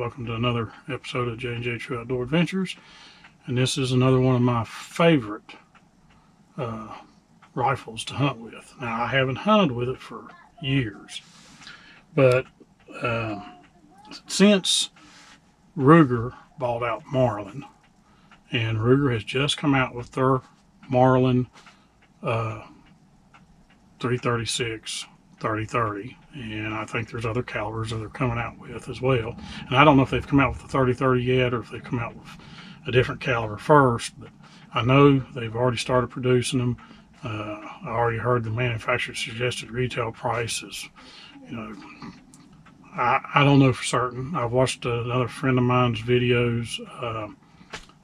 welcome to another episode of J&J True Outdoor Adventures. And this is another one of my favorite rifles to hunt with. Now, I haven't hunted with it for years, but since Ruger bought out Marlin, and Ruger has just come out with their Marlin 336 30-30, and I think there's other calibers that they're coming out with as well. And I don't know if they've come out with the 30-30 yet, or if they've come out with a different caliber first, but I know they've already started producing them. I already heard the manufacturer's suggested retail price is, I don't know for certain. I've watched another friend of mine's videos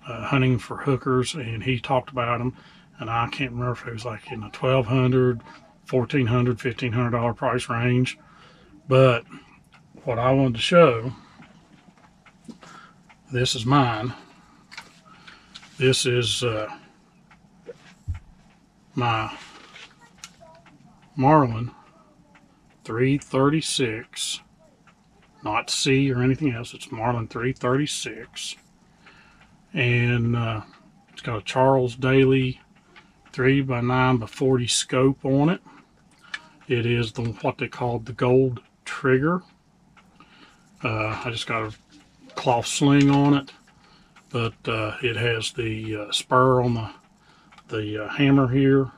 hunting for hookers, and he talked about them, and I can't remember if it was like in the $1,200, $1,400, $1,500 price range. But what I wanted to show, this is mine. This is my Marlin 336, not C or anything else. It's Marlin 336, and it's got a Charles Daly 3x9x40 scope on it. It is what they call the gold trigger. I just got a cloth sling on it, but it has the spur on the hammer here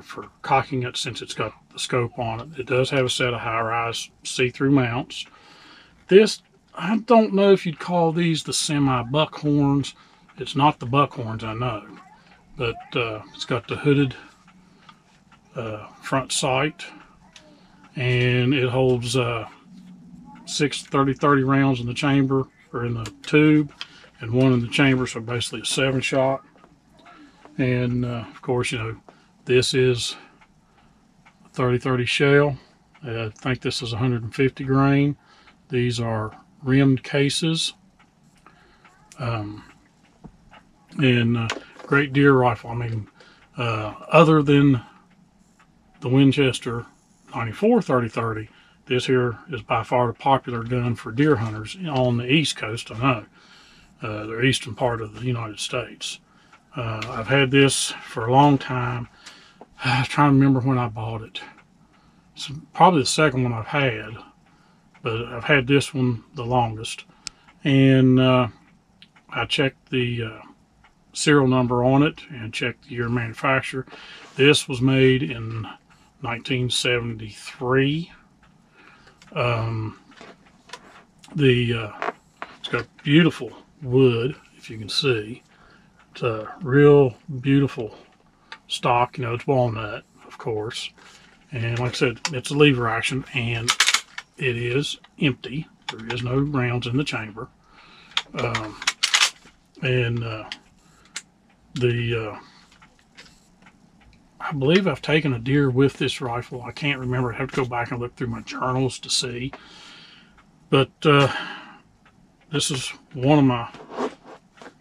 for cocking it, since it's got the scope on it. It does have a set of high-rise see-through mounts. This, I don't know if you'd call these the semi-buckhorns. It's not the buckhorns, I know, but it's got the hooded front sight, and it holds 6 30-30 rounds in the chamber, or in the tube, and 1 in the chamber, so basically a 7-shot. And of course, this is a 30-30 shell. I think this is 150 grain. These are rimmed cases, and great deer rifle. I mean, other than the Winchester 94 30-30, this here is by far the popular gun for deer hunters on the East Coast. I know, the eastern part of the United States. I've had this for a long time. I was trying to remember when I bought it. It's probably the second one I've had, but I've had this one the longest. And I checked the serial number on it and checked the year of manufacture. This was made in 1973. It's got beautiful wood, if you can see. It's a real beautiful stock. It's walnut, of course. And like I said, it's a lever action, and it is empty. There is no rounds in the chamber. I believe I've taken a deer with this rifle. I can't remember. I have to go back and look through my journals to see. But this is one of my,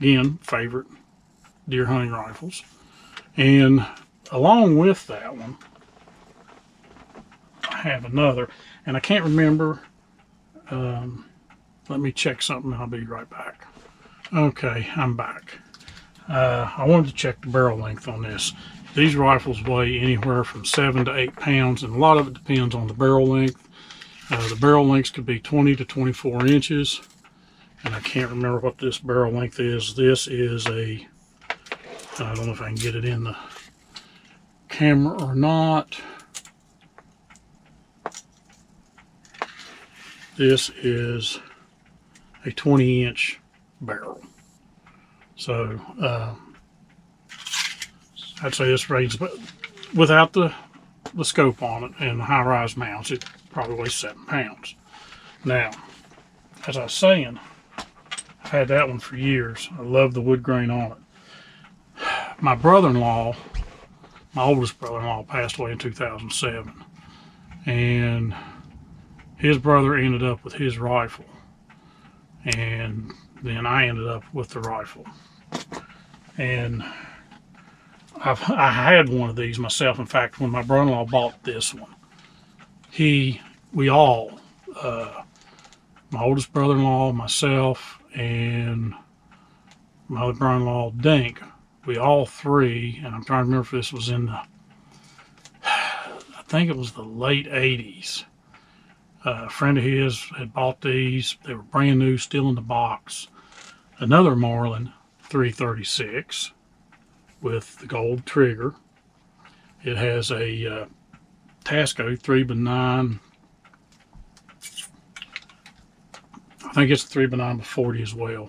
again, favorite deer hunting rifles. And along with that one, I have another, and I can't remember. Let me check something. I'll be right back. Okay, I'm back. I wanted to check the barrel length on this. These rifles weigh anywhere from 7 to 8 pounds, and a lot of it depends on the barrel length. The barrel lengths could be 20 to 24 inches, and I can't remember what this barrel length is. This is a, I don't know if I can get it in the camera or not. This is a 20-inch barrel. So I'd say this range, but without the scope on it and the high-rise mounts, it probably weighs 7 pounds. Now, as I was saying, I've had that one for years. I love the wood grain on it. My brother-in-law, my oldest brother-in-law, passed away in 2007, and his brother ended up with his rifle, and then I ended up with the rifle. And I had one of these myself. In fact, when my brother-in-law bought this one, we all my oldest brother-in-law, myself, and my other brother-in-law, Dink, we all three, and I'm trying to remember if this was in the, I think it was the late 80s. A friend of his had bought these. They were brand new, still in the box. Another Marlin 336 with the gold trigger. It has a Tasco 3x9. I think it's a 3x9/40 as well.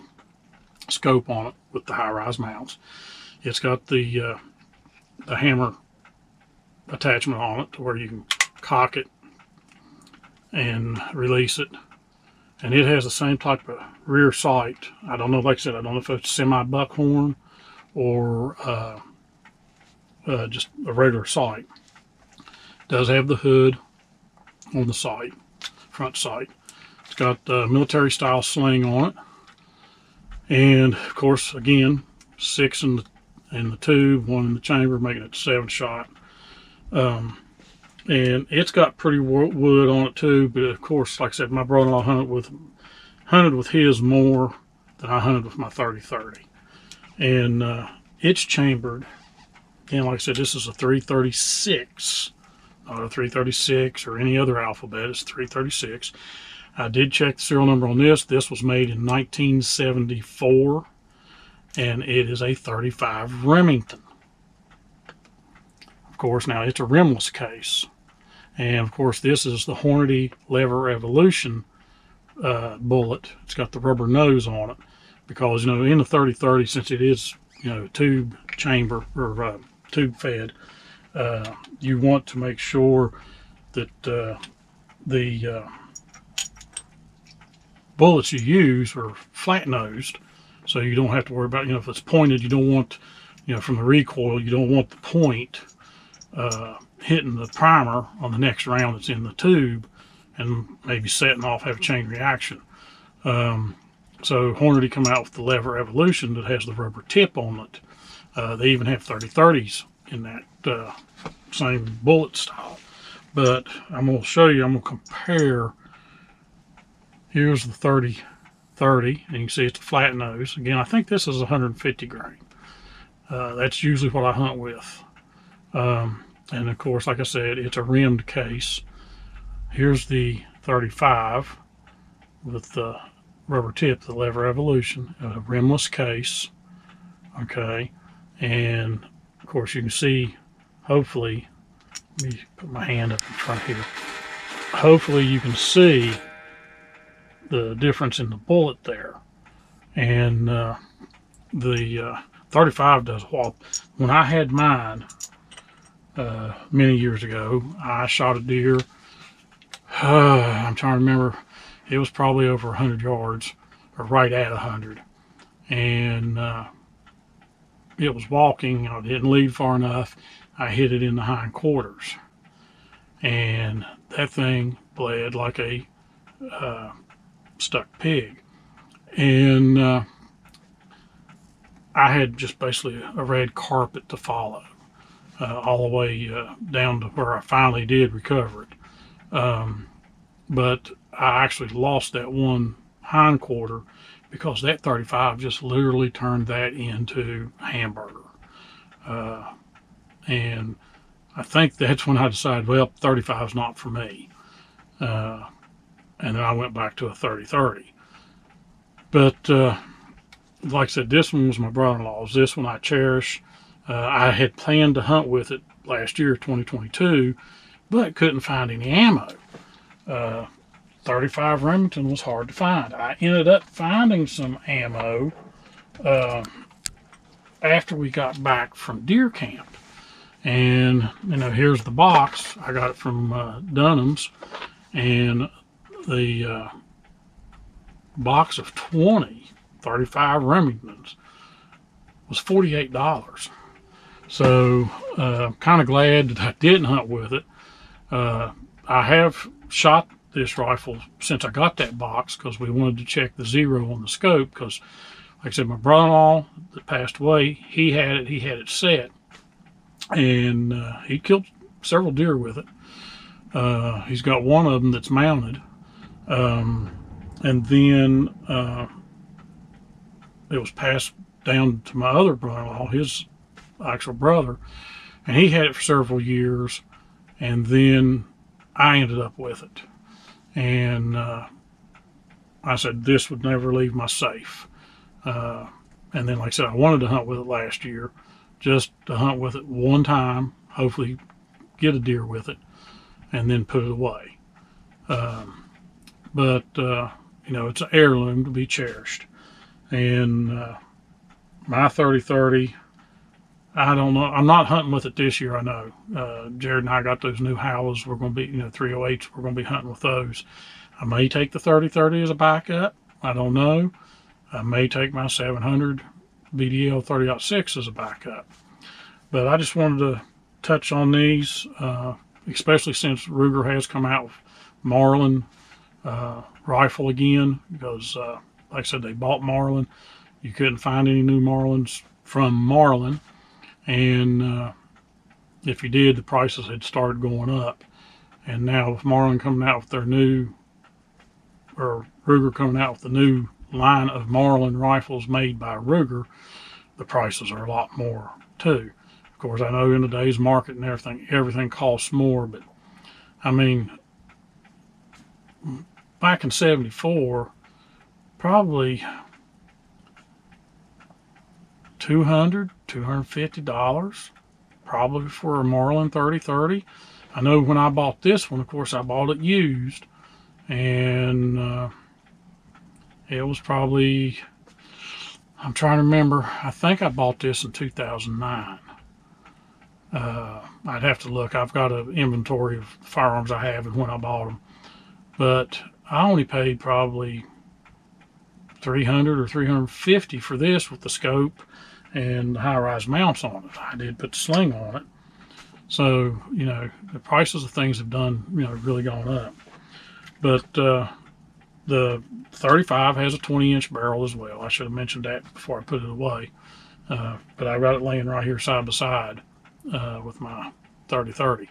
Scope on it with the high-rise mounts. It's got the hammer attachment on it to where you can cock it and release it. And it has the same type of rear sight. I don't know, like I said, I don't know if it's semi-buckhorn or just a regular sight. It does have the hood on the sight, front sight. It's got a military style sling on it. And of course, again, 6 in the tube, 1 in the chamber, making it 7-shot. And it's got pretty wood on it too, but of course, like I said, my brother-in-law hunted with his more than I hunted with my 30-30. And it's chambered. And like I said, this is a 336, not a 336 or any other alphabet. It's 336. I did check the serial number on this. This was made in 1974, and it is a 35 Remington. Of course, now it's a rimless case. And of course, this is the Hornady Lever Evolution bullet. It's got the rubber nose on it because, you know, in the 30-30, since it is, you know, tube chamber or tube fed, you want to make sure that the bullets you use are flat nosed, so you don't have to worry about, you know, if it's pointed, you don't want, you know, from the recoil, you don't want the point hitting the primer on the next round that's in the tube and maybe setting off, have a chain reaction. So Hornady come out with the Lever Evolution that has the rubber tip on it. They even have 30-30s in that same bullet style. But I'm going to show you, I'm going to compare. Here's the 30-30, and you can see it's a flat nose. Again, I think this is 150 grain. That's usually what I hunt with. And of course, like I said, it's a rimmed case. Here's the 35 with the rubber tip, the Lever Evolution, a rimless case. Okay, and of course you can see, hopefully, let me put my hand up in front here. Hopefully you can see the difference in the bullet there. And the 35 does what? When I had mine many years ago, I shot a deer. I'm trying to remember. It was probably over 100 yards, or right at 100. And it was walking. I didn't lead far enough. I hit it in the hindquarters. And that thing bled like a stuck pig. And I had just basically a red carpet to follow all the way down to where I finally did recover it. But I actually lost that one hindquarter because that 35 just literally turned that into a hamburger. And I think that's when I decided, well, 35 is not for me. And then I went back to a 30-30. But like I said, this one was my brother-in-law's. This one I cherish. I had planned to hunt with it last year, 2022, but couldn't find any ammo. 35 Remington was hard to find. I ended up finding some ammo after we got back from deer camp. And, you know, here's the box. I got it from Dunham's. And the box of 20 35 Remingtons was $48. So I'm kind of glad that I didn't hunt with it. I have shot this rifle since I got that box because we wanted to check the zero on the scope because, like I said, my brother-in-law that passed away, he had it set, and he killed several deer with it. He's got one of them that's mounted, And then it was passed down to my other brother-in-law, his actual brother, and he had it for several years. And then I ended up with it, and I said this would never leave my safe. And then, like I said, I wanted to hunt with it last year, just to hunt with it one time, hopefully get a deer with it, and then put it away. But you know, it's an heirloom to be cherished. And my 30-30, I don't know. I'm not hunting with it this year. I know. Jared and I got those new howlers. We're going to be, 308s. We're going to be hunting with those. I may take the 30-30 as a backup. I don't know. I may take my 700 BDL 30-06 as a backup. But I just wanted to touch on these, especially since Ruger has come out with Marlin rifle again, because like I said, they bought Marlin. You couldn't find any new Marlins from Marlin, and if you did, the prices had started going up. And now with Marlin coming out with their new, or Ruger coming out with the new line of Marlin rifles made by Ruger, the prices are a lot more too. Of course, I know in today's market and everything costs more, but I mean, back in '74, probably $250, probably for a Marlin 30-30. I know when I bought this one, of course, I bought it used, and it was probably, I'm trying to remember, I think I bought this in 2009. I'd have to look. I've got an inventory of firearms I have and when I bought them. But I only paid probably $300 or $350 for this with the scope and the high-rise mounts on it. I did put the sling on it. So, the prices of things have done, really gone up. But the 35 has a 20-inch barrel as well. I should have mentioned that before I put it away. But I got it laying right here side by side with my 30-30.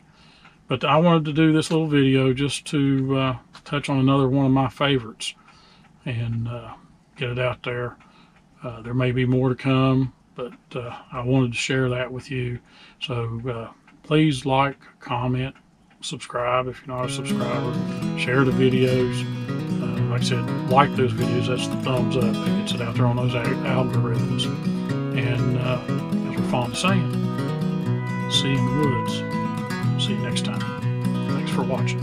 But I wanted to do this little video just to touch on another one of my favorites and get it out there. There may be more to come, but I wanted to share that with you. So please like, comment, subscribe if you're not a subscriber. Share the videos. Like I said, like those videos. That's the thumbs up. It gets it out there on those algorithms. And as we're fond of saying, see you in the woods. See you next time. Thanks for watching.